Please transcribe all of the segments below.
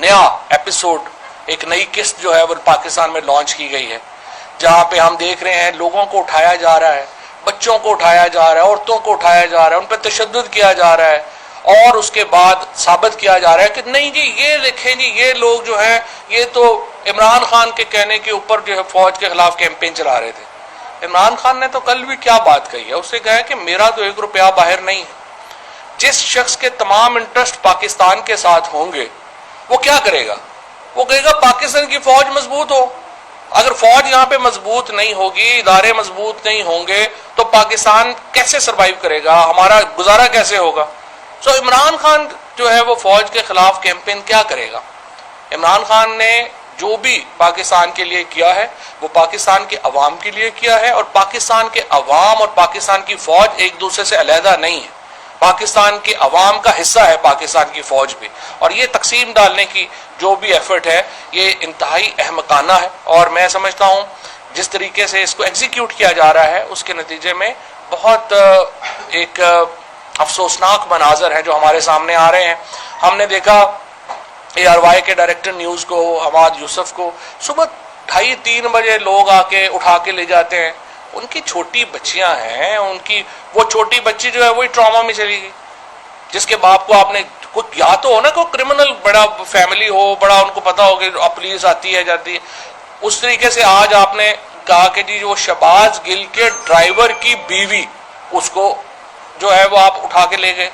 نیا ایپیسوڈ، ایک نئی قسط جو ہے وہ پاکستان میں لانچ کی گئی ہے، جہاں پہ ہم دیکھ رہے ہیں لوگوں کو اٹھایا جا رہا ہے، بچوں کو اٹھایا جا رہا ہے، عورتوں کو اٹھایا جا رہا ہے، ان پہ تشدد کیا جا رہا ہے، اور اس کے بعد ثابت کیا جا رہا ہے کہ نہیں جی یہ دیکھیں جی یہ لوگ جو ہیں یہ تو عمران خان کے کہنے کے اوپر جو ہے فوج کے خلاف کیمپین چلا رہے تھے۔ عمران خان نے تو کل بھی کیا بات کہی ہے، اس نے کہا ہے کہ میرا تو 1 روپیہ باہر نہیں ہے۔ جس شخص کے تمام انٹرسٹ پاکستان کے ساتھ ہوں گے وہ کیا کرے گا؟ وہ کہے گا پاکستان کی فوج مضبوط ہو۔ اگر فوج یہاں پہ مضبوط نہیں ہوگی، ادارے مضبوط نہیں ہوں گے تو پاکستان کیسے سروائیو کرے گا، ہمارا گزارا کیسے ہوگا؟ سو عمران خان جو ہے وہ فوج کے خلاف کیمپین کیا کرے گا؟ عمران خان نے جو بھی پاکستان کے لیے کیا ہے وہ پاکستان کے عوام کے لیے کیا ہے، اور پاکستان کے عوام اور پاکستان کی فوج ایک دوسرے سے علیحدہ نہیں ہے، پاکستان کے عوام کا حصہ ہے پاکستان کی فوج بھی، اور یہ تقسیم ڈالنے کی جو بھی ایفرٹ ہے یہ انتہائی احمقانہ ہے، اور میں سمجھتا ہوں جس طریقے سے اس کو ایگزیکیوٹ کیا جا رہا ہے اس کے نتیجے میں بہت ایک افسوسناک مناظر ہیں جو ہمارے سامنے آ رہے ہیں۔ ہم نے دیکھا ARY کے ڈائریکٹر نیوز کو حماد یوسف کو صبح 2:30-3 بجے لوگ آ کے اٹھا کے لے جاتے ہیں، ان کی چھوٹی بچیاں ہیں، ان کی وہ چھوٹی بچی جو ہے وہی ٹراما میں چلی گئی، جس کے باپ کو آپ نے یا تو ہو نا کوئی کرمنل بڑا فیملی ہو، بڑا ان کو پتا ہو کہ پولیس آتی ہے جاتی ہے، اس طریقے سے آج آپ نے کہا کہ جی وہ شہباز گل کے ڈرائیور کی بیوی اس کو جو ہے وہ آپ اٹھا کے لے گئے،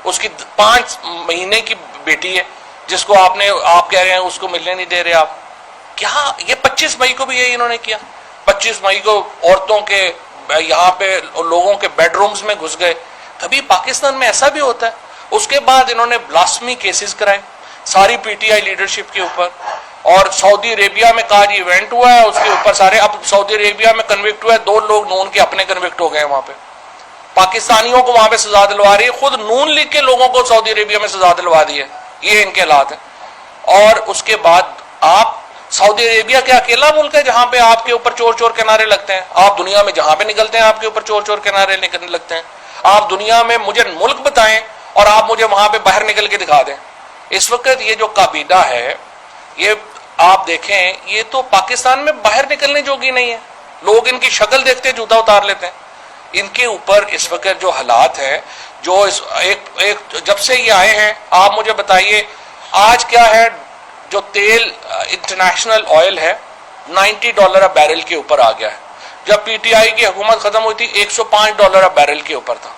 اس کی 5 مہینے کی بیٹی ہے جس کو آپ کہہ رہے ہیں اس کو ملنے نہیں دے رہے آپ۔ کیا یہ 25 مئی کو بھی یہی انہوں نے کیا، 25 مئی کو عورتوں کے یہاں پہ لوگوں کے بیڈ رومز میں گھس گئے۔ کبھی پاکستان میں ایسا بھی ہوتا ہے؟ اس کے بعد انہوں نے بلاسفمی کیسز کرائے ساری PTI لیڈرشپ کے اوپر، اور سعودی عربیہ میں کہا جی ایونٹ ہوا ہے اس کے اوپر سارے، اب سعودی عربیہ میں کنوکٹ ہوا ہے، 2 لوگ نون کے اپنے کنوکٹ ہو گئے وہاں پہ، پاکستانیوں کو وہاں پہ سزا دلوا رہی ہے، خود نون لیگ کے لوگوں کو سعودی عربیہ میں سزا دلوا دی ہے، یہ ان کے حالات ہیں۔ اور اس کے بعد آپ سعودی عربیہ کیا اکیلا ملک ہے جہاں پہ آپ کے اوپر چور چور کے نعرے لگتے ہیں؟ آپ دنیا میں جہاں پہ نکلتے ہیں آپ کے اوپر چور چور کے نعرے نکلنے لگتے ہیں۔ آپ دنیا میں مجھے ملک بتائیں اور آپ مجھے وہاں پہ باہر نکل کے دکھا دیں۔ اس وقت یہ جو کابینہ ہے یہ آپ دیکھیں یہ تو پاکستان میں باہر نکلنے جوگی نہیں ہے، لوگ ان کی شکل دیکھتے جوتا اتار لیتے ہیں۔ ان کے اوپر اس وقت جو حالات ہیں، جو جب سے یہ آئے ہیں، آپ مجھے بتائیے آج کیا ہے؟ جو تیل انٹرنیشنل آئل ہے $90 بیرل کے اوپر آ گیا ہے، جب PTI کی حکومت ختم ہوئی تھی $105 بیرل کے اوپر تھا،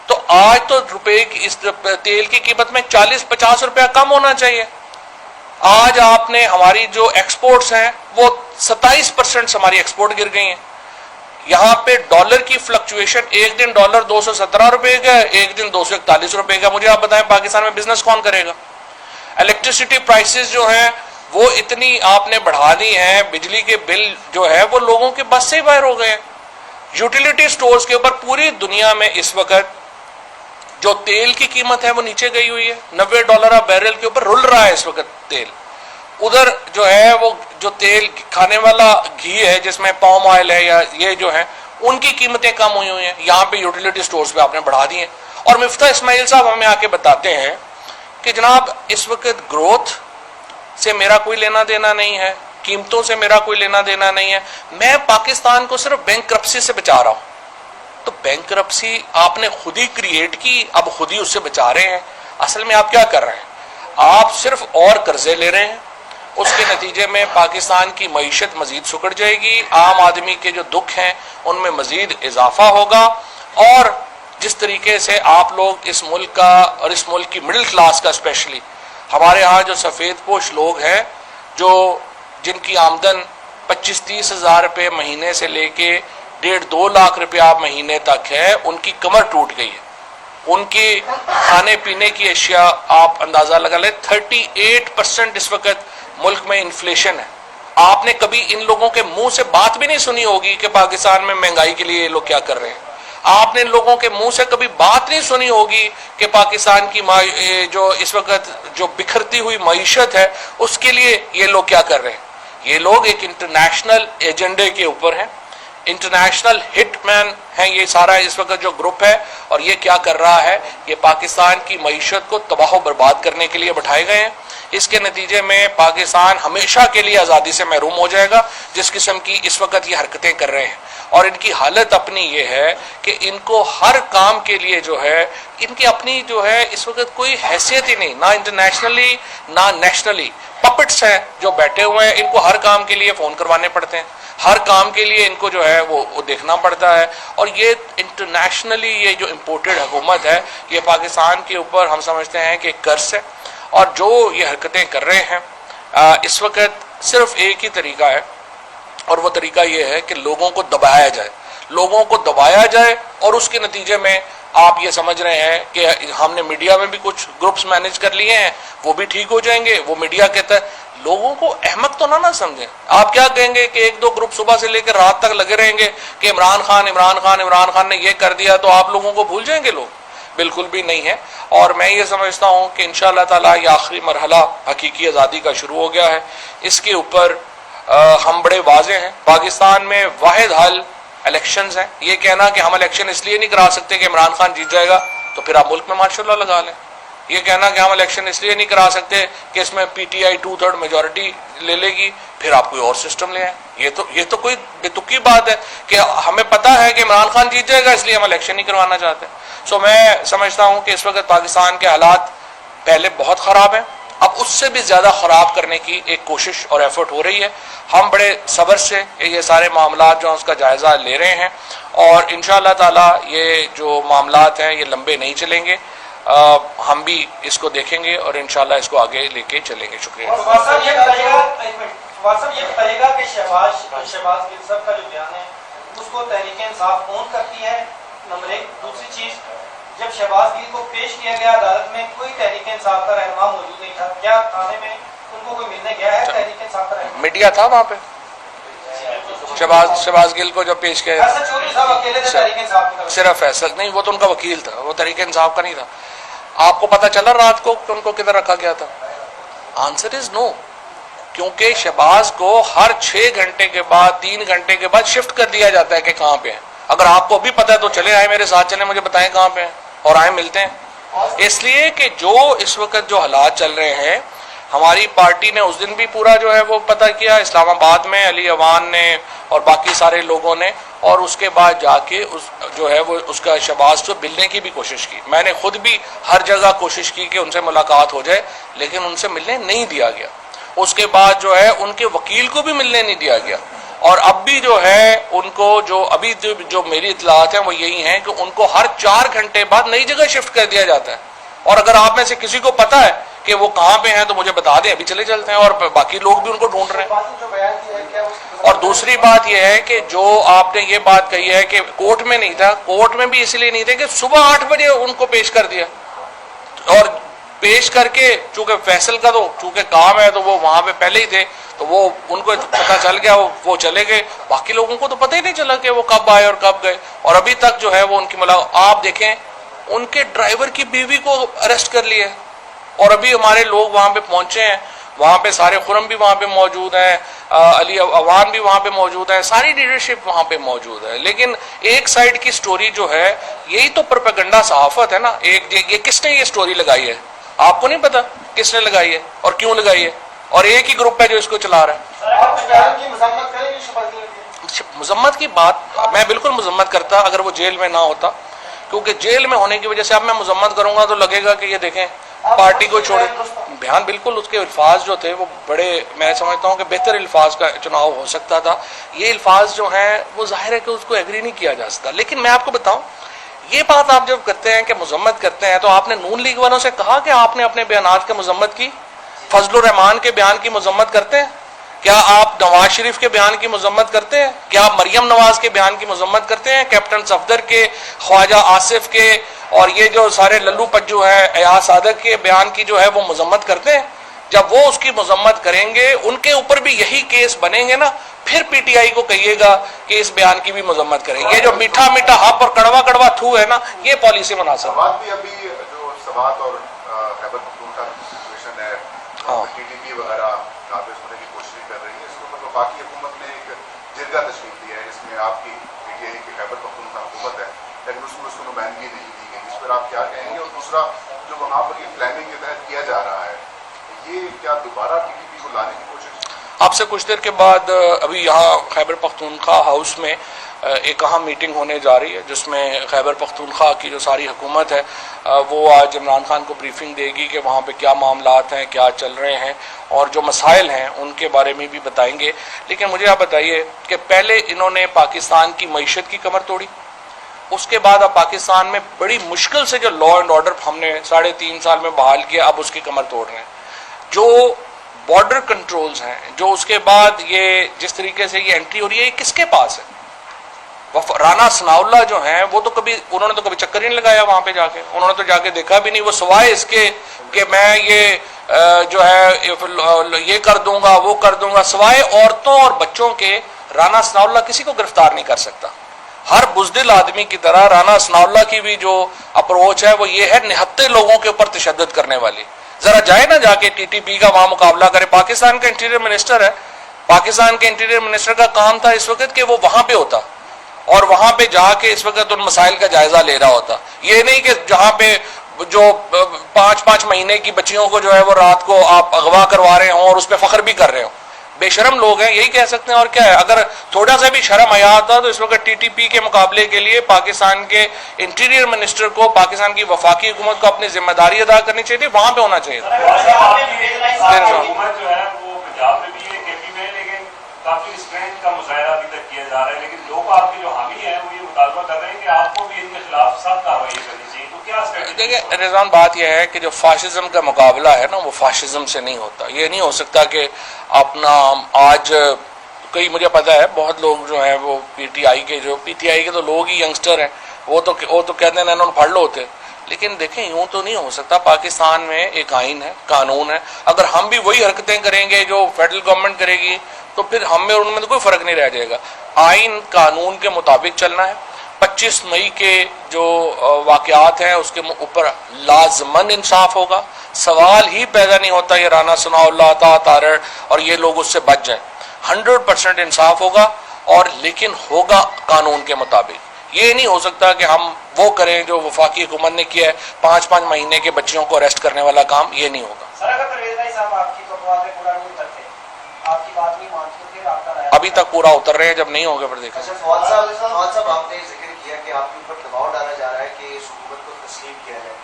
تو آج تو روپے کی اس تیل کی قیمت میں 40-50 روپیہ کم ہونا چاہیے۔ آج آپ نے ہماری جو ایکسپورٹس ہیں وہ 27% ہماری ایکسپورٹ گر گئی ہیں۔ یہاں پہ ڈالر کی فلکچویشن، ایک دن ڈالر 217 روپے کا، ایک دن 241 روپے کا، مجھے آپ بتائیں پاکستان میں بزنس کون کرے گا؟ الیکٹریسٹی پرائسز جو ہیں وہ اتنی آپ نے بڑھا دی ہیں، بجلی کے بل جو ہے وہ لوگوں کے بس سے ہی باہر ہو گئے ہیں۔ یوٹیلیٹی سٹورز کے اوپر پوری دنیا میں اس وقت جو تیل کی قیمت ہے وہ نیچے گئی ہوئی ہے، $90 بیرل کے اوپر رل رہا ہے اس وقت تیل۔ ادھر جو ہے وہ جو تیل کھانے والا گھی ہے جس میں پام آئل ہے یا یہ جو ہے ان کی قیمتیں کم ہوئی ہوئی ہیں، یہاں پہ یوٹیلیٹی سٹورز پہ آپ نے بڑھا دی ہیں۔ اور مفتاح اسماعیل صاحب ہمیں آ کے بتاتے ہیں کہ جناب اس وقت گروتھ سے میرا کوئی لینا دینا نہیں ہے، قیمتوں سے میرا کوئی لینا دینا نہیں ہے، میں پاکستان کو صرف بینک کرپسی سے بچا رہا ہوں۔ تو بینک کرپسی آپ نے خود ہی کریٹ کی، اب خود ہی اس سے بچا رہے ہیں۔ اصل میں آپ کیا کر رہے ہیں؟ آپ صرف اور قرضے لے رہے ہیں، اس کے نتیجے میں پاکستان کی معیشت مزید سکڑ جائے گی، عام آدمی کے جو دکھ ہیں ان میں مزید اضافہ ہوگا، اور جس طریقے سے آپ لوگ اس ملک کا اور اس ملک کی مڈل کلاس کا اسپیشلی ہمارے ہاں جو سفید پوش لوگ ہیں جو جن کی آمدن 25-30 ہزار روپے مہینے سے لے کے 1.5-2 لاکھ روپیہ مہینے تک ہے، ان کی کمر ٹوٹ گئی ہے۔ ان کی کھانے پینے کی اشیاء آپ اندازہ لگا لیں 38% اس وقت ملک میں انفلیشن ہے۔ آپ نے کبھی ان لوگوں کے منہ سے بات بھی نہیں سنی ہوگی کہ پاکستان میں مہنگائی کے لیے یہ لوگ کیا کر رہے ہیں۔ آپ نے ان لوگوں کے منہ سے کبھی بات نہیں سنی ہوگی کہ پاکستان کی جو اس وقت جو بکھرتی ہوئی معیشت ہے اس کے لیے یہ لوگ کیا کر رہے ہیں۔ یہ لوگ ایک انٹرنیشنل ایجنڈے کے اوپر ہیں، انٹرنیشنل ہٹ مین ہیں یہ سارا اس وقت جو گروپ ہے، اور یہ کیا کر رہا ہے؟ یہ پاکستان کی معیشت کو تباہ و برباد کرنے کے لیے بٹھائے گئے ہیں۔ اس کے نتیجے میں پاکستان ہمیشہ کے لیے آزادی سے محروم ہو جائے گا، جس قسم کی اس وقت یہ حرکتیں کر رہے ہیں۔ اور ان کی حالت اپنی یہ ہے کہ ان کو ہر کام کے لیے جو ہے ان کی اپنی جو ہے اس وقت کوئی حیثیت ہی نہیں، نہ انٹرنیشنلی نہ نیشنلی، پپٹس ہیں جو بیٹھے ہوئے ہیں، ان کو ہر کام کے لیے فون کروانے پڑتے ہیں، ہر کام کے لیے ان کو جو ہے وہ دیکھنا پڑتا ہے۔ اور یہ انٹرنیشنلی یہ جو امپورٹڈ حکومت ہے، یہ پاکستان کے اوپر ہم سمجھتے ہیں کہ قرض ہے۔ اور جو یہ حرکتیں کر رہے ہیں اس وقت صرف ایک ہی طریقہ ہے، اور وہ طریقہ یہ ہے کہ لوگوں کو دبایا جائے، لوگوں کو دبایا جائے، اور اس کے نتیجے میں آپ یہ سمجھ رہے ہیں کہ ہم نے میڈیا میں بھی کچھ گروپس مینیج کر لیے ہیں، وہ بھی ٹھیک ہو جائیں گے۔ وہ میڈیا کہتا ہے لوگوں کو احمق تو نہ سمجھیں۔ آپ کیا کہیں گے کہ ایک دو گروپ صبح سے لے کر رات تک لگے رہیں گے کہ عمران خان نے یہ کر دیا تو آپ لوگوں کو بھول جائیں گے لوگ؟ بالکل بھی نہیں ہے۔ اور میں یہ سمجھتا ہوں کہ انشاءاللہ تعالیٰ یہ آخری مرحلہ حقیقی آزادی کا شروع ہو گیا ہے۔ اس کے اوپر ہم بڑے واضح ہیں۔ پاکستان میں واحد حل الیکشنز ہیں۔ یہ کہنا کہ ہم الیکشن اس لیے نہیں کرا سکتے کہ عمران خان جیت جائے گا، تو پھر آپ ملک میں ماشاء اللہ لگا لیں۔ یہ کہنا کہ ہم الیکشن اس لیے نہیں کرا سکتے کہ اس میں پی ٹی آئی 2/3 میجورٹی لے لے گی، پھر آپ کوئی اور سسٹم لے آئیں۔ یہ تو کوئی بے تکی بات ہے کہ ہمیں پتہ ہے کہ عمران خان جیت جائے گا اس لیے ہم الیکشن نہیں کروانا چاہتے۔ سو میں سمجھتا ہوں کہ اس وقت پاکستان کے حالات پہلے بہت خراب ہیں، اب اس سے بھی زیادہ خراب کرنے کی ایک کوشش اور ایفرٹ ہو رہی ہے۔ ہم بڑے صبر سے یہ سارے معاملات جو ہیں اس کا جائزہ لے رہے ہیں، اور انشاءاللہ تعالیٰ یہ جو معاملات ہیں یہ لمبے نہیں چلیں گے، ہم بھی اس کو دیکھیں گے اور انشاءاللہ اس کو آگے لے کے چلیں گے۔ شکریہ۔ صاحب یہ بتائیے گا کہ شہباز گل صاحب کا جو بیان ہے اس کو تحریک انصاف اون کرتی ہے، نمبر ایک۔ دوسری چیز، جب شہباز گل کو پیش کیا گیا عدالت میں کوئی تحریک انصاف کا رہنما موجود نہیں تھا، کیا تھانے میں ان کو کوئی ملنے گیا ہے تحریک انصاف کا رہنما؟ میڈیا تھا وہاں پہ شہباز گل کو جب پیش کیا، چودھری صاحب اکیلے تھے تحریک انصاف کی طرف؟ صرف ایسا نہیں، وہ تو ان کا وکیل تھا، وہ تحریک انصاف کا نہیں تھا۔ آپ کو پتہ چلا رات کو کہ ان کو کدھر رکھا گیا تھا؟ آنسر از نو، کیونکہ شہباز کو ہر 6 گھنٹے کے بعد 3 گھنٹے کے بعد شفٹ کر دیا جاتا ہے کہ کہاں پہ ہیں۔ اگر آپ کو ابھی پتہ ہے تو چلے آئے میرے ساتھ، چلیں مجھے بتائیں کہاں پہ ہیں اور آئیں ملتے ہیں۔ اس لیے کہ جو اس وقت جو حالات چل رہے ہیں، ہماری پارٹی نے اس دن بھی پورا جو ہے وہ پتہ کیا اسلام آباد میں، علی اوان نے اور باقی سارے لوگوں نے، اور اس کے بعد جا کے جو ہے وہ اس کا شہباز سے ملنے کی بھی کوشش کی۔ میں نے خود بھی ہر جگہ کوشش کی کہ ان سے ملاقات ہو جائے، لیکن ان سے ملنے نہیں دیا گیا۔ اس کے بعد جو ہے ان کے وکیل کو بھی ملنے نہیں دیا گیا، اور اب بھی جو ہے ان کو جو میری اطلاعات ہیں وہ یہی ہیں کہ ان کو ہر 4 گھنٹے بعد نئی جگہ شفٹ کر دیا جاتا ہے۔ اور اگر آپ میں سے کسی کو پتہ ہے کہ وہ کہاں پہ ہیں تو مجھے بتا دیں، ابھی چلے چلتے ہیں، اور باقی لوگ بھی ان کو ڈھونڈ رہے ہیں۔ اور دوسری بات یہ ہے کہ جو آپ نے یہ بات کہی ہے کہ کورٹ میں نہیں تھا، کورٹ میں بھی اس لیے نہیں تھے کہ صبح 8 بجے ان کو پیش کر دیا، اور پیش کر کے چونکہ فیصل کا تو چونکہ کام ہے تو وہ وہاں پہ پہلے ہی تھے، تو وہ ان کو پتہ چل گیا، وہ چلے گئے۔ باقی لوگوں کو تو پتہ ہی نہیں چلا کہ وہ کب آئے اور کب گئے، اور ابھی تک جو ہے وہ ان کی ملاقات، آپ دیکھیں ان کے ڈرائیور کی بیوی کو اریسٹ کر لیا، اور ابھی ہمارے لوگ وہاں پہ پہنچے ہیں، وہاں پہ سارے خرم بھی وہاں پہ موجود ہیں، علی اوان بھی وہاں پہ موجود ہے، ساری لیڈرشپ وہاں پہ موجود ہے۔ لیکن ایک سائیڈ کی سٹوری جو ہے، یہی تو پروپیگنڈا صحافت ہے نا۔ یہ کس نے یہ سٹوری لگائی ہے؟ آپ کو نہیں پتا کس نے لگائی ہے اور کیوں لگائی ہے، اور ایک ہی گروپ ہے جو اس کو چلا رہا ہے۔ مذمت کی بات میں بالکل مذمت کرتا اگر وہ جیل میں نہ ہوتا، کیونکہ جیل میں ہونے کی وجہ سے اب میں مذمت کروں گا تو لگے گا کہ یہ دیکھیں پارٹی کو چھوڑے۔ بیان بالکل اس کے الفاظ جو تھے وہ بڑے، میں سمجھتا ہوں کہ بہتر الفاظ کا چناؤ ہو سکتا تھا۔ یہ الفاظ جو ہیں وہ ظاہر ہے کہ اس کو ایگری نہیں کیا جا سکتا۔ لیکن میں آپ کو بتاؤں، یہ بات آپ جب کرتے ہیں کہ مذمت کرتے ہیں، تو آپ نے نون لیگ والوں سے کہا کہ آپ نے اپنے بیانات کی مذمت کی؟ فضل الرحمان کے بیان کی مذمت کرتے ہیں؟ کیا آپ نواز شریف کے بیان کی مذمت کرتے ہیں؟ کیا آپ مریم نواز کے بیان کی مذمت کرتے ہیں؟ کیپٹن صفدر کے، خواجہ آصف کے، اور یہ جو سارے للو پجو ہیں ایاز صادق کے بیان کی جو ہے وہ مذمت کرتے ہیں؟ جب وہ اس کی مذمت کریں گے، ان کے اوپر بھی یہی کیس بنیں گے نا، پھر پی ٹی آئی کو کہیے گا کہ اس بیان کی بھی مذمت کریں۔ یہ جو میٹھا میٹھا ہپ اور کڑوا کڑوا تھو ہے نا، یہ پالیسی مناسب ہے۔ بھی ابھی جو سوات اور خیبر پختونخوا کی سچویشن ہے، ٹی ٹی پی وغیرہ نافذ ہونے کی کوشش کر رہی ہے، اس کو وفاقی حکومت نے ایک جرگہ تشکیل دیا ہے، اس میں آپ کی پی ٹی آئی کی خیبر پختونخوا حکومت ہے، لیکن اس کو نمائندگی نہیں دی گئی۔ اس پر آپ کیا کہیں گے؟ اور دوسرا جو وہاں پر یہ پلاننگ کے تحت کیا جا رہا ہے، یہ کیا دوبارہ TTP کو لانے کی کوشش؟ آپ سے کچھ دیر کے بعد ابھی یہاں خیبر پختونخوا ہاؤس میں ایک اہم میٹنگ ہونے جا رہی ہے جس میں خیبر پختونخوا کی جو ساری حکومت ہے وہ آج عمران خان کو بریفنگ دے گی کہ وہاں پہ کیا معاملات ہیں، کیا چل رہے ہیں، اور جو مسائل ہیں ان کے بارے میں بھی بتائیں گے. لیکن مجھے آپ بتائیے کہ پہلے انہوں نے پاکستان کی معیشت کی کمر توڑی، اس کے بعد اب پاکستان میں بڑی مشکل سے جو لا اینڈ آرڈر ہم نے 3.5 سال میں بحال کیا، اب اس کی کمر توڑ رہے ہیں. جو بارڈر کنٹرولز ہیں، جو اس کے بعد یہ جس طریقے سے یہ انٹری ہو رہی ہے، یہ کس کے پاس ہے؟ رانا ثناء اللہ جو ہیں وہ تو انہوں نے تو کبھی چکر ہی نہیں لگایا وہاں پہ جا کے، انہوں نے تو جا کے دیکھا بھی نہیں. وہ سوائے اس کے کہ میں یہ جو ہے یہ کر دوں گا وہ کر دوں گا، سوائے عورتوں اور بچوں کے رانا ثناء اللہ کسی کو گرفتار نہیں کر سکتا. ہر بزدل آدمی کی طرح رانا ثناء اللہ کی بھی جو اپروچ ہے وہ یہ ہے نہتے لوگوں کے اوپر تشدد کرنے والی. ذرا جائے نا جا کے TTP کا وہاں مقابلہ کرے. پاکستان کا انٹیریئر منسٹر ہے، پاکستان کے انٹیریئر منسٹر کا کام تھا اس وقت کہ وہ وہاں پہ ہوتا اور وہاں پہ جا کے اس وقت ان مسائل کا جائزہ لے رہا ہوتا. یہ نہیں کہ جہاں پہ جو 5 مہینے کی بچیوں کو جو ہے وہ رات کو آپ اغوا کروا رہے ہوں اور اس پہ فخر بھی کر رہے ہوں. بے شرم لوگ ہیں، یہی کہہ سکتے ہیں. اور کیا ہے، اگر تھوڑا سا بھی شرم آیا ہوتا تو اس وقت TTP کے مقابلے کے لیے پاکستان کے انٹیریئر منسٹر کو، پاکستان کی وفاقی حکومت کو اپنی ذمہ داری ادا کرنی چاہیے تھی، وہاں پہ ہونا چاہیے تھا. حکومت جو ہے وہ پنجاب میں بھی ہے، KP میں، لیکن کافی اسٹرینتھ کا مظاہرہ ابھی تک کیا جا رہا ہے. لیکن لوگ آپ کے جو حامی ہیں وہ یہ مطالبہ کر رہے ہیں کہ آپ کو بھی ان کے خلاف سخت کارروائی کرنی چاہیے. تو کیا اسٹریٹجی؟ دیکھیں رضوان، بات یہ ہے کہ جو فاشزم کا مقابلہ ہے نا وہ فاشزم سے نہیں ہوتا. یہ نہیں ہو سکتا کہ اپنا آج کئی، مجھے پتا ہے بہت لوگ جو ہیں وہ PTI کے تو لوگ ہی ینگسٹر ہیں، وہ تو کہتے ہیں انہوں نے پڑھ لو ہوتے. لیکن دیکھیں یوں تو نہیں ہو سکتا. پاکستان میں ایک آئین ہے، قانون ہے. اگر ہم بھی وہی حرکتیں کریں گے جو فیڈرل گورنمنٹ کرے گی تو پھر ہم میں اور ان میں تو کوئی فرق نہیں رہ جائے گا. آئین قانون کے مطابق چلنا ہے. 25 مئی کے جو واقعات ہیں اس کے اوپر لازماً انصاف ہوگا. سوال ہی پیدا نہیں ہوتا یہ رانا ثناء اللہ، عطا تارڑ اور یہ لوگ اس سے بچ جائیں. 100% انصاف ہوگا، اور لیکن ہوگا قانون کے مطابق. یہ نہیں ہو سکتا کہ ہم وہ کریں جو وفاقی حکومت نے کیا ہے، 5 مہینے کے بچیوں کو اریسٹ کرنے والا کام. یہ نہیں ہوگا. سر اگر پرویز بھائی صاحب آپ کی باتیں پورا نہیں کرتے، آپ کی بات نہیں مانتے، پھر آپ کا رائے ابھی تک پورا اتر رہے ہیں، جب نہیں ہوگا پھر دیکھیں. فواد صاحب آپ نے ذکر کیا کہ آپ کے اوپر دباؤ ڈالا جا رہا ہے کہ اس حکومت کو تسلیم کیا جائے.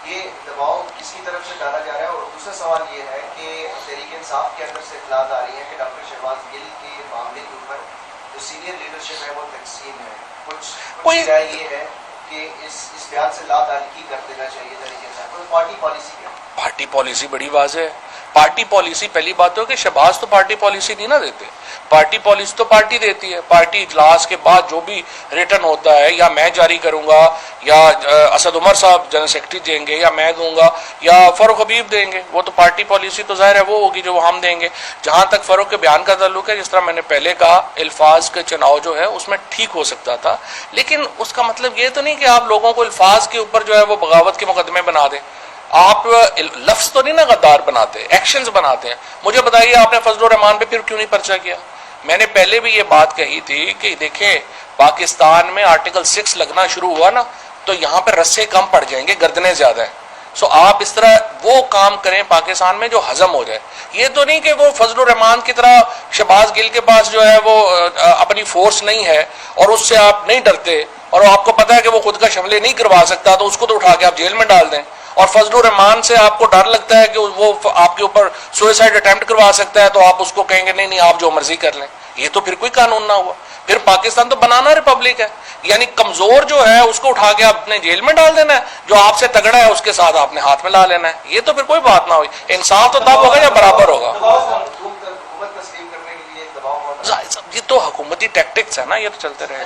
یہ دباؤ کس کی طرف سے ڈالا جا رہا ہے؟ اور دوسرا سوال یہ ہے کہ تحریک انصاف کے اندر سے اطلاعات آ رہی ہیں کہ ڈاکٹر شہباز گل کے معاملے کے اوپر جو سینئر لیڈرشپ ہے وہ تقسیم ہے. کچھ رائے یہ ہے کہ اس بیان سے لا تعلقی کر دینا چاہیے تحریک انصاف کو. پارٹی پالیسی کیا؟ پارٹی پالیسی بڑی واضح ہے. پارٹی پالیسی پہلی بات ہے کہ شہباز تو پارٹی پالیسی نہیں نہ دیتے. پارٹی پالیسی تو پارٹی دیتی ہے. پارٹی اجلاس کے بعد جو بھی ریٹن ہوتا ہے یا میں جاری کروں گا یا اسد عمر صاحب جنرل سیکرٹری دیں گے یا میں دوں گا یا فاروق حبیب دیں گے، وہ تو پارٹی پالیسی تو ظاہر ہے وہ ہوگی جو ہم دیں گے. جہاں تک فاروق کے بیان کا تعلق ہے، جس طرح میں نے پہلے کہا، الفاظ کا چناؤ جو ہے اس میں ٹھیک ہو سکتا تھا، لیکن اس کا مطلب یہ تو نہیں کہ آپ لوگوں کو الفاظ کے اوپر جو ہے وہ بغاوت کے مقدمے بنا دیں. آپ لفظ تو نہیں نا غدار بناتے، ایکشنز بناتے ہیں. مجھے بتائیے آپ نے فضل الرحمان پہ پھر کیوں نہیں پرچہ کیا؟ میں نے پہلے بھی یہ بات کہی تھی کہ دیکھیں پاکستان میں آرٹیکل 6 لگنا شروع ہوا نا تو یہاں پہ رسے کم پڑ جائیں گے، گردنیں زیادہ ہیں. سو آپ اس طرح وہ کام کریں پاکستان میں جو ہضم ہو جائے. یہ تو نہیں کہ وہ فضل الرحمان کی طرح شہباز گل کے پاس جو ہے وہ اپنی فورس نہیں ہے اور اس سے آپ نہیں ڈرتے اور آپ کو پتا ہے کہ وہ خود کا شملے نہیں کروا سکتا تو اس کو تو اٹھا کے آپ جیل میں ڈال دیں. اور فضل الرحمان سے آپ کو ڈر لگتا ہے کہ وہ آپ کے اوپر سوئسائڈ اٹیمپٹ کروا سکتا ہے تو آپ اس کو کہیں گے نہیں آپ جو مرضی کر لیں. یہ تو پھر کوئی قانون نہ ہوا. پھر پاکستان تو بنانا ریپبلک ہے، یعنی کمزور جو ہے اس کو اٹھا کے آپ نے جیل میں ڈال دینا ہے، جو آپ سے تگڑا ہے اس کے ساتھ آپ نے ہاتھ میں لا لینا ہے. یہ تو پھر کوئی بات نہ ہوئی. انصاف تو تب ہوگا جب برابر ہوگا. حکومت تسلیم کرنے کے لیے دباؤ یہ تو حکومتی ٹیکٹکس ہے نا، یہ تو چلتے رہے.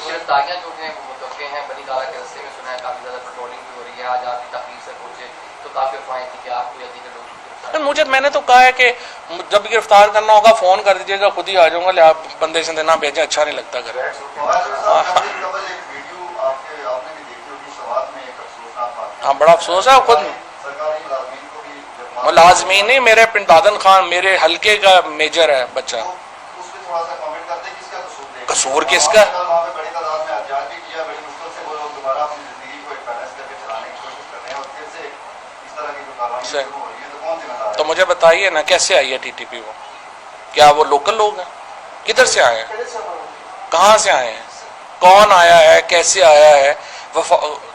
گرفتاریاں جو ہیں متوقع ہیں، بنی گالہ کے رستے میں سنا ہے کافی زیادہ پیٹرولنگ بھی ہو رہی ہے. آج آپ کی تقریر سے پوچھے تو کافی افواہیں تھی کہ آپ کو یا دیگر لوگ. میں نے تو کہا ہے کہ جب گرفتار کرنا ہوگا فون کر دیجیے گا، خود ہی آ جاؤں گا. بندے سے نہ بھیجیں، اچھا نہیں لگتا گھر. ہاں بڑا افسوس ہے. خود ملازمین نہیں، میرے پنڈادن خان میرے حلقے کا میجر ہے بچہ. قصور کس کا؟ تو مجھے بتائیے نا کیسے آئی ہے ٹی ٹی پی وہ؟ کیا وہ لوکل لوگ ہیں؟ کدھر سے آئے ہیں؟ کہاں سے آئے ہیں؟ کون آیا ہے؟ کیسے آیا ہے؟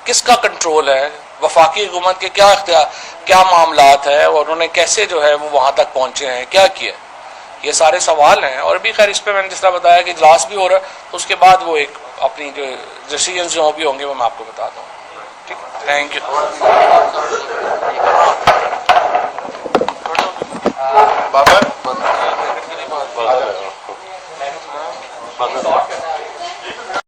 کس کا کنٹرول ہے؟ وفاقی حکومت کے کیا اختیار، کیا معاملات ہے، اور انہوں نے کیسے جو ہے وہ وہاں تک پہنچے ہیں، کیا کیا؟ یہ سارے سوال ہیں. اور بھی خیر اس پہ میں نے جس طرح بتایا کہ اجلاس بھی ہو رہا ہے، تو اس کے بعد وہ ایک اپنی جو ڈیسیژنز جو بھی ہوں گے وہ میں آپ کو بتا دوں. ٹھیک، تھینک یو.